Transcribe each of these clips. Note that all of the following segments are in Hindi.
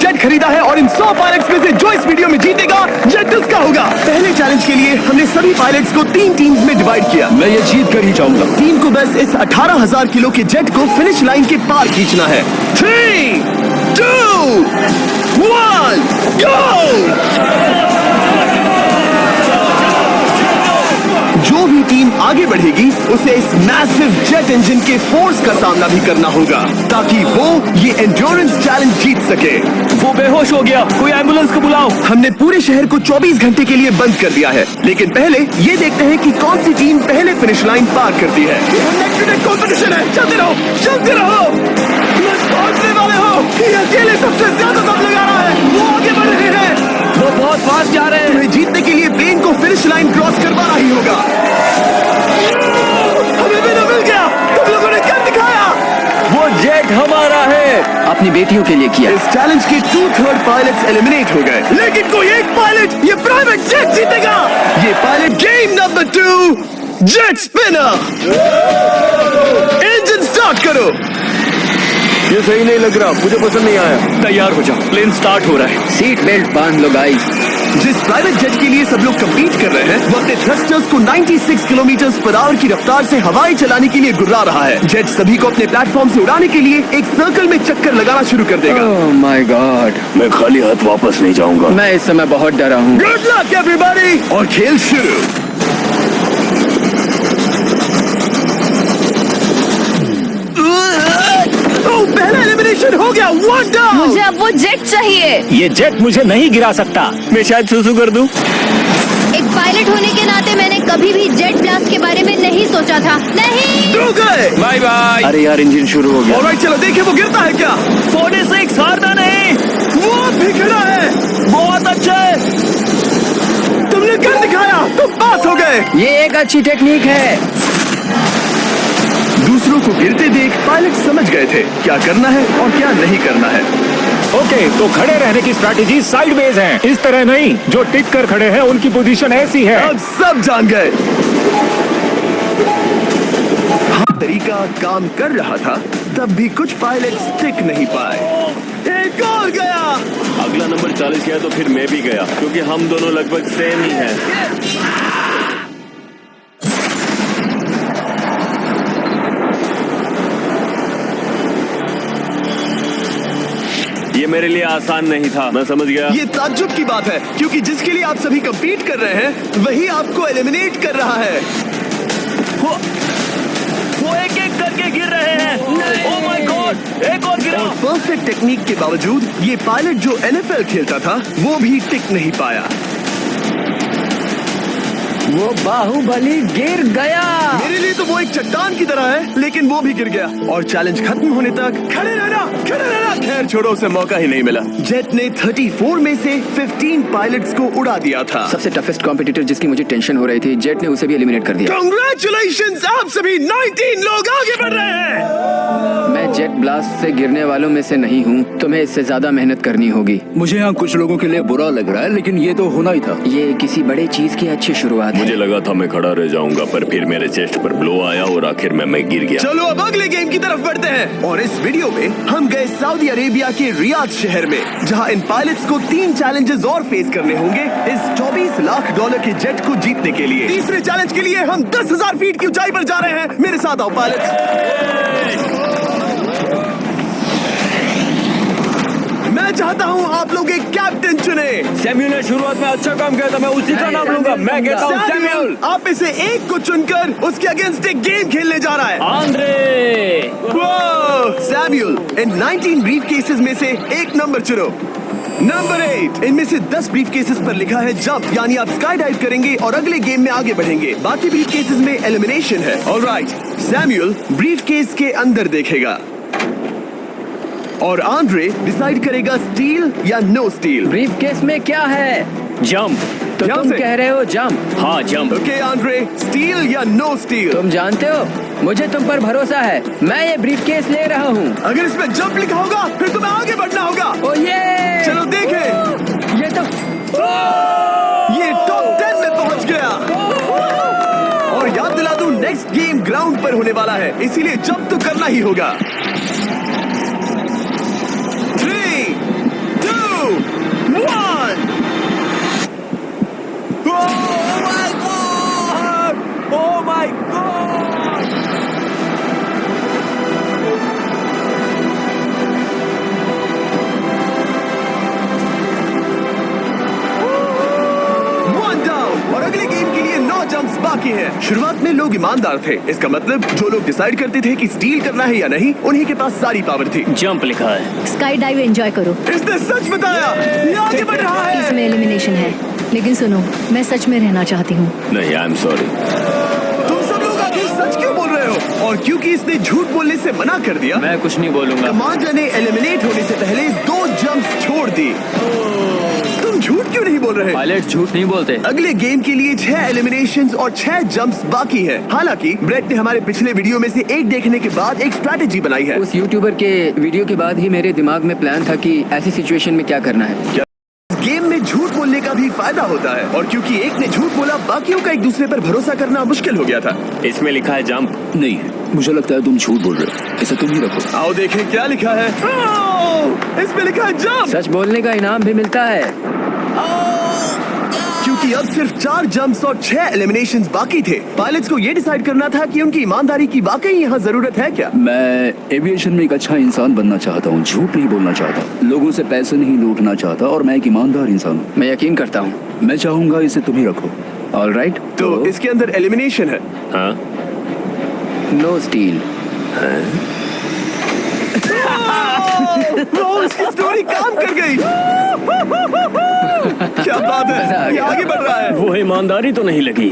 जेट खरीदा है और इन 100 पायलट्स में से जो इस वीडियो में जीतेगा जेट उसका होगा। पहले चैलेंज के लिए हमने सभी पायलट्स को 3 टीम्स में डिवाइड किया। मैं ये जीत कर ही जाऊंगा। टीम को बस इस 18,000 किलो के जेट को फिनिश लाइन के पार खींचना है। 3, 2, 1, गो! जो भी टीम आगे बढ़ेगी उसे इस मैसिव जेट इंजन के फोर्स का सामना भी करना होगा ताकि वो ये एंड्योरेंस चैलेंज जीत सके। वो बेहोश हो गया, कोई एम्बुलेंस को बुलाओ। हमने पूरे शहर को 24 घंटे के लिए बंद कर दिया है, लेकिन पहले ये देखते हैं कि कौन सी टीम पहले फिनिश लाइन पार करती है। कॉम्पिटिशन है, चलते रहो, चलते रहो। पहुंचने वाले हो, ये अकेले सबसे ज्यादा दम लगा रहा है। वो आगे बढ़ रहे हैं, वो बहुत फास्ट जा रहे हैं। तुम्हें जीतने के लिए प्लेन को फिनिश लाइन क्रॉस करवाना ही होगा। हमें भी मिल गया, तुम लोगों ने कर दिखाया। वो जेट हमारा है। अपनी बेटियों के लिए किया। इस चैलेंज के 2/3 पायलट्स एलिमिनेट हो गए, लेकिन कोई एक पायलट ये प्राइवेट जेट जीतेगा। ये pilot game number 2 jet spinner. Engine start करो। ये सही नहीं लग रहा, मुझे पसंद नहीं आया। तैयार हो जाओ, प्लेन स्टार्ट हो रहा है। सीट बेल्ट बांध लो गाइस। जिस प्राइवेट जेट के लिए सब लोग कम्पीट कर रहे हैं वो अपने थ्रस्टर्स को 96 किलोमीटर पर आवर की रफ्तार से हवाई चलाने के लिए गुर्रा रहा है। जेट सभी को अपने प्लेटफॉर्म से उड़ाने के लिए एक सर्कल में चक्कर लगाना शुरू कर देगा। ओह माय गॉड, मैं खाली हाथ वापस नहीं जाऊंगा। मैं इस समय बहुत डरा हूँ। गुड लक एवरीबॉडी, और खेल शुरू। पहला एलिमिनेशन हो गया। वंडर, मुझे अब वो जेट चाहिए। ये जेट मुझे नहीं गिरा सकता। मैं शायद सुसु कर दूं। एक पायलट होने के नाते मैंने कभी भी जेट ब्लास्ट के बारे में नहीं सोचा था। नहीं। दो गए। Bye bye. अरे यार, इंजन शुरू हो गया। ऑलराइट, चलो देखें वो गिरता है क्या। 46 हारना नहीं। वो भी खड़ा है। बहुत अच्छा है। तुमने कर दिखाया, तुम पास हो गए। ये एक अच्छी टेक्निक है। दूसरों को गिरते देख पायलट समझ गए थे क्या करना है और क्या नहीं करना है। ओके, तो खड़े रहने की स्ट्रैटेजी साइडवेज है, इस तरह नहीं। जो टिक कर खड़े हैं उनकी पोजीशन ऐसी है। अब सब जान गए। तरीका काम कर रहा था, तब भी कुछ पायलट टिक नहीं पाए। एक और गया। अगला नंबर 40 गया तो फिर मैं भी गया, क्योंकि हम दोनों लगभग सेम ही हैं। ये मेरे लिए आसान नहीं था, मैं समझ गया। ये ताज्जुब की बात है, क्योंकि जिसके लिए आप सभी कंपीट कर रहे हैं वही आपको एलिमिनेट कर रहा है। वो एक एक करके गिर रहे हैं। ओह माय गॉड, एक और गिरा। और परफेक्ट टेक्निक के बावजूद ये पायलट जो NFL खेलता था वो भी टिक नहीं पाया। वो बाहुबली गिर गया। मेरे लिए तो वो एक चट्टान की तरह है, लेकिन वो भी गिर गया। और चैलेंज खत्म होने तक खड़े रहना, खड़े रहना। खैर छोड़ो, उसे मौका ही नहीं मिला। जेट ने 34 में से 15 पायलट्स को उड़ा दिया था। सबसे टफेस्ट कॉम्पिटिटर जिसकी मुझे टेंशन हो रही थी, जेट ने उसे भी एलिमिनेट कर दिया। कांग्रेचुलेशंस, आप सभी 19 लोग आगे बढ़ रहे हैं। मैं जेट ब्लास्ट से गिरने वालों में से नहीं हूँ। तुम्हें इससे ज्यादा मेहनत करनी होगी। मुझे यहाँ कुछ लोगों के लिए बुरा लग रहा है, लेकिन ये तो होना ही था। ये किसी बड़े चीज की अच्छी शुरुआत है। मुझे लगा था मैं खड़ा रह जाऊंगा, पर फिर मेरे चेस्ट पर ब्लो आया और आखिर में मैं गिर गया। चलो अब अगले गेम की तरफ बढ़ते हैं। और इस वीडियो में हम गए सऊदी अरेबिया के रियाद शहर में, जहां इन पायलट्स को 3 चैलेंजेस और फेस करने होंगे इस $24 लाख के जेट को जीतने के लिए। तीसरे चैलेंज के लिए हम 10,000 फीट की ऊंचाई पर जा रहे हैं। मेरे साथ आओ पायलट्स। मैं चाहता हूँ आप लोग एक कैप्टन चुने। सैम्यूल ने शुरुआत में अच्छा काम किया था, मैं उसी का नाम लूंगा। मैं कहता हूँ सैम्यूल। आप में से एक को चुनकर उसके अगेंस्ट एक गेम खेलने जा रहा है। आंद्रे। सैम्यूल, इन 19 ब्रीफ केसेस में से एक नंबर चुनो। नंबर 8। इनमें से 10 ब्रीफ केसेस पर लिखा है जंप, यानी आप स्काई डाइव करेंगे और अगले गेम में आगे बढ़ेंगे। बाकी ब्रीफ केसेस में एलिमिनेशन है। ऑलराइट, सैम्यूल ब्रीफ केस के अंदर देखेगा और आंद्रे डिसाइड करेगा स्टील या नो स्टील। ब्रीफ केस में क्या है? जंप। तो ध्यान तुम से। कह रहे हो जंप? हाँ जंप। ओके आंद्रे, स्टील या नो स्टील? तुम जानते हो, मुझे तुम पर भरोसा है। मैं ये ब्रीफ केस ले रहा हूँ। अगर इसमें जंप लिखा होगा फिर तुम्हें आगे बढ़ना होगा। ओ ये चलो देखें। ये तो ये टॉप 10 में पहुंच गया। और याद दिला दूं, नेक्स्ट गेम ग्राउंड पर होने वाला है, इसीलिए जंप तो करना ही होगा। 3, 2, बाकी हैं। शुरुआत में लोग ईमानदार थे, इसका मतलब जो लोग डिसाइड करते थे कि स्टील करना है या नहीं, उन्हीं के पास सारी पावर थी। जंप लिखा है। स्काई डाइव एंजॉय करो। इसने सच बताया, ये आगे बढ़ रहा है। इसमें एलिमिनेशन है, लेकिन सुनो, मैं सच में रहना चाहती हूँ। नहीं, आई एम सॉरी। तुम सब लोग आखिर सच क्यों बोल रहे हो? और क्योंकि इसने झूठ बोलने से मना कर दिया, मैं कुछ नहीं बोलूंगा। कमांडर ने एलिमिनेट होने से पहले 2 जंप्स छोड़ दी। तुम झूठ क्यों नहीं बोल रहे? पायलट झूठ नहीं बोलते। अगले गेम के लिए 6 एलिमिनेशंस और 6 जंप्स बाकी है। हालांकि ब्रेट ने हमारे पिछले वीडियो में से एक देखने के बाद एक स्ट्रैटेजी बनाई है। उस यूट्यूबर के वीडियो के बाद ही मेरे दिमाग में प्लान था कि ऐसी सिचुएशन में क्या करना है। गेम में झूठ बोलने का भी फायदा होता है, और क्योंकि एक ने झूठ बोला, बाकियों का एक दूसरे पर भरोसा करना मुश्किल हो गया था। इसमें लिखा है जंप। नहीं, मुझे लगता है तुम झूठ बोल रहे हो। इसे तुम ही रखो। आओ देखें क्या लिखा है। इसमें लिखा है जंप। सच बोलने का इनाम भी मिलता है। क्योंकि अब सिर्फ 4 जंप्स और 6 एलिमिनेशंस बाकी थे, पायलट्स को ये डिसाइड करना था कि उनकी ईमानदारी की वाकई यहाँ जरूरत है क्या। मैं एविएशन में एक अच्छा इंसान बनना चाहता हूँ, झूठ नहीं बोलना चाहता, लोगों से पैसे नहीं लूटना चाहता, और मैं एक ईमानदार इंसान हूँ। मैं यकीन करता हूँ। मैं चाहूंगा इसे तुम ही रखो। ऑल राइट, तो इसके अंदर एलिमिनेशन है। हाँ, नो स्टील। इसकी स्टोरी काम कर गई। क्या बात मजा आ है, ये गया। आगे बढ़ रहा है। वो ईमानदारी तो नहीं लगी।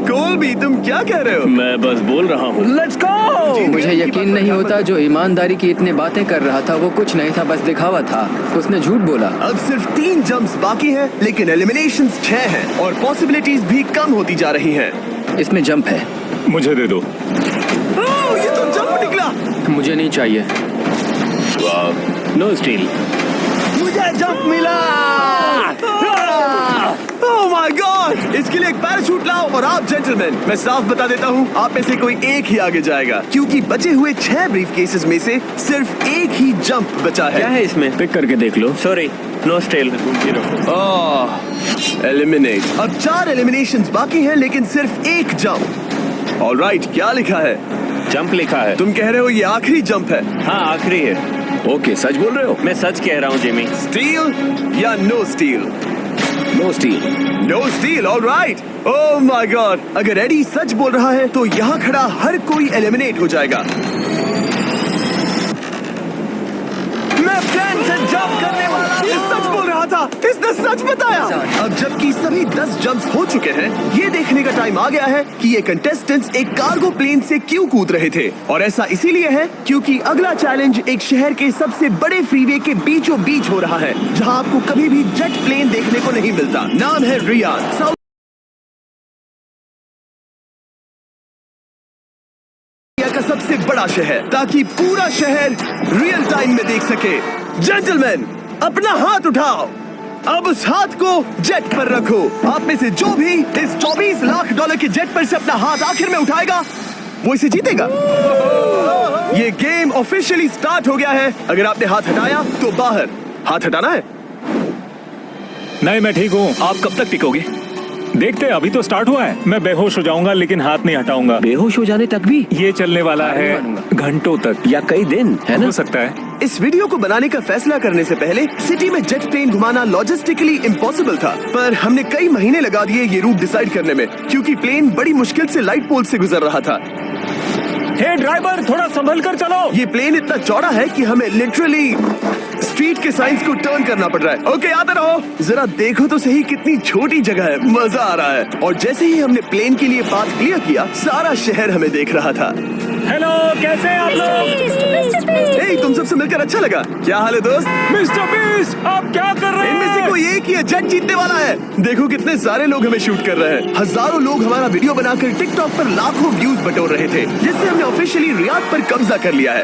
कोलबी, तुम क्या कह रहे हो? मैं बस बोल रहा हूँ। Let's go. मुझे यकीन नहीं होता जो ईमानदारी की इतनी बातें कर रहा था वो कुछ नहीं था, बस दिखावा था। उसने झूठ बोला। अब सिर्फ 3 जंप्स बाकी हैं, लेकिन एलिमिनेशंस 6 हैं और पॉसिबिलिटीज भी कम होती जा रही हैं। इसमें जंप है। मुझे दे दो। ये तो जंप निकला। मुझे नहीं चाहिए। No steel. मुझे जंप मिला। ओह माय गॉड! इसके लिए एक पैराशूट लाओ। और आप जेंटलमैन, मैं साफ बता देता हूँ, आप में से कोई एक ही आगे जाएगा, क्योंकि बचे हुए 6 ब्रीफ केसेस में से सिर्फ एक ही जंप बचा क्या है। है इसमें? पिक करके देख लो। Sorry, no steal. एलिमिनेट। अब 4 एलिमिनेशंस बाकी हैं, लेकिन सिर्फ एक जंप। ऑलराइट, क्या लिखा है? जंप लिखा है। तुम कह रहे हो ये आखिरी जंप है? हाँ, आखिरी है। ओके, सच बोल रहे हो? मैं सच कह रहा हूँ जिमी। स्टील या no steal? No steal. No steal, alright. Oh my God! अगर एडी सच बोल रहा है तो यहाँ खड़ा हर कोई एलिमिनेट हो जाएगा। मैं प्लान से जंप करने वाला था। ये सच बोल रहा था, इसने सच बताया। अब जबकि सभी 10 जंप्स हो चुके हैं, ये देखने का टाइम आ गया है कि ये कंटेस्टेंट्स एक कार्गो प्लेन से क्यों कूद रहे थे। और ऐसा इसीलिए है क्योंकि अगला चैलेंज एक शहर के सबसे बड़े फ्रीवे के बीचों बीच हो रहा है, जहां आपको कभी भी जेट प्लेन देखने को नहीं मिलता। नाम है रियाद, साउथ का सबसे बड़ा शहर, ताकि पूरा शहर रियल टाइम में देख सके। जेंटलमैन, अपना हाथ उठाओ। अब उस हाथ को जेट पर रखो। आप में से जो भी इस $24 लाख के जेट पर से अपना हाथ आखिर में उठाएगा, वो इसे जीतेगा। ये गेम ऑफिशियली स्टार्ट हो गया है। अगर आपने हाथ हटाया तो बाहर। हाथ हटाना है। नहीं, मैं ठीक हूँ। आप कब तक टिकोगे? देखते हैं, अभी तो स्टार्ट हुआ है। मैं बेहोश हो जाऊंगा लेकिन हाथ नहीं हटाऊंगा। बेहोश हो जाने तक भी? ये चलने वाला नहीं है मानूंगा। घंटों तक, या कई दिन, है ना? हो सकता है। इस वीडियो को बनाने का फैसला करने से पहले सिटी में जेट प्लेन घुमाना लॉजिस्टिकली इम्पॉसिबल था, पर हमने कई महीने लगा दिए ये रूट डिसाइड करने में, क्योंकि प्लेन बड़ी मुश्किल से लाइट पोल से गुजर रहा था। हे ड्राइवर, थोड़ा संभल कर चलो। ये प्लेन इतना चौड़ा है कि हमें लिटरली स्ट्रीट के साइंस को टर्न करना पड़ रहा है। ओके, आते रहो। जरा देखो तो सही कितनी छोटी जगह है, मजा आ रहा है। और जैसे ही हमने प्लेन के लिए पाथ क्लियर किया, सारा शहर हमें देख रहा था। हेलो, कैसे हैं आप लोग? ए, तुम सबसे मिलकर अच्छा लगा। क्या हाल है दोस्त? मिस्टर बीस, आप क्या कर रहे हैं? इनमें से कोई एक ही है जेट जीतने वाला है। देखो कितने सारे लोग हमें शूट कर रहे हैं। हजारों लोग हमारा वीडियो बनाकर टिकटॉक पर लाखों व्यूज बटोर रहे थे, जिससे हमने ऑफिशियली रियाद पर कब्जा कर लिया है।